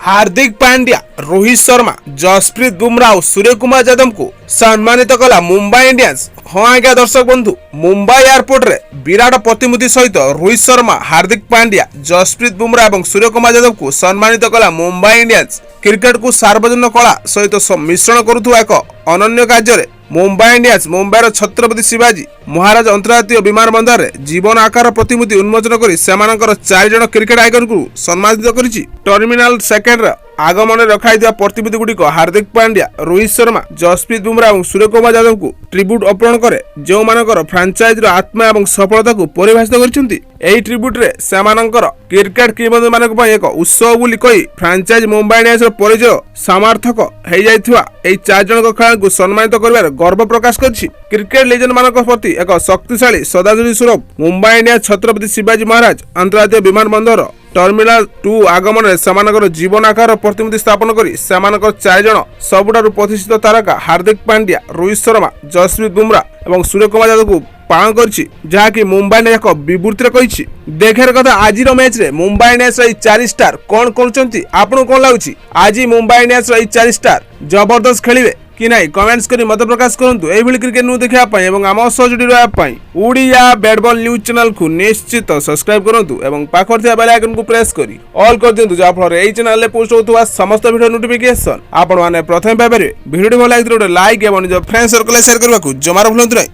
हार्दिक पांड्या, रोहित शर्मा, जसप्रीत बुमराह और सूर्य कुमार यादव को सम्मानित कला मुंबई इंडियंस। हाँ आज्ञा दर्शक बंधु, मुंबई एयरपोर्ट रे विराट प्रतिमूर्ति सहित रोहित शर्मा, हार्दिक पांड्या, जसप्रीत बुमराह और सूर्य कुमार यादव को सम्मानित कला मुंबई इंडियंस। क्रिकेट को सार्वजनिक कला सहित मिश्रण करुवा एक अनन्य कार्य मुंबई इंडियंस मुंबईर छत्रपति शिवाजी महाराज अंतर्जातीय विमान बंदर में जीवन आकार प्रतिमूर्ति उन्मोचन कर चार जन क्रिकेट आइकन को सम्मानित करिछि। टर्मिनाल सेकेंड आगमन रखाई प्रतिमूर्ति गुड़िक हार्दिक पांड्या, रोहित शर्मा, जसप्रीत बुमराह और सूर्य कुमार यादव को ट्रिब्यूट अर्पण करे जो मानकर फ्रांचाइज आत्मा और सफलता को परिभाषित करछन्ति। एही ट्रिब्यूट रे सेमानकर क्रिकेट किंवदंती मानक पय एक उत्सव बुली कहि फ्रांचाइज मुंबई इंडियंस परिचय समर्थक हो जाइथिबा एही चार जन खेलाड़ी को सम्मानित करिवार गर्व प्रकाश करछि। क्रिकेट लेजेंड मानक प्रति एक शक्तिशाली श्रद्धांजलि स्वरूप मुंबई इंडियंस छत्रपति शिवाजी महाराज अंतर्जातीय विमान बंदर टर्मिनाल 2 आगमन में सेमानकर जीवन आकार प्रतिमूर्ति स्थापन करी सेमानकर चार जन सबुठारु प्रतिष्ठित तारका हार्दिक पांड्या, रोहित शर्मा, जसप्रीत बुमराह और सूर्य कुमार यादव को पालन करछि, जहाँकि मुंबई ने एक विवृत्ति कहिछि। देखार कथा आज मैच रे मुंबई इंडियंस चार स्टार कौन करुछन्ति आपन कोन लागुछि? आज मुंबई इंडियंस चार स्टार जबरदस्त खेलिबे कि नहीं कमेंट्स करी मत प्रकाश करंतु। एभली क्रिकेट न्यूज देखा पई एवं आम सह जोड़ी रहबा पई Odia bat ball news channel को निश्चित सब्सक्राइब करंतु एवं पाखर थिया बेल आइकन को प्रेस करी ऑल कर दियंतु, जा फल एई चैनल रे पोस्ट होतुवा समस्त वीडियो नोटिफिकेशन आपण माने प्रथम पाइबे। वीडियो भल लागिले लाइक एवं निज फ्रेंड सर्कल शेयर करबा को जमार भूलंतु नहीं।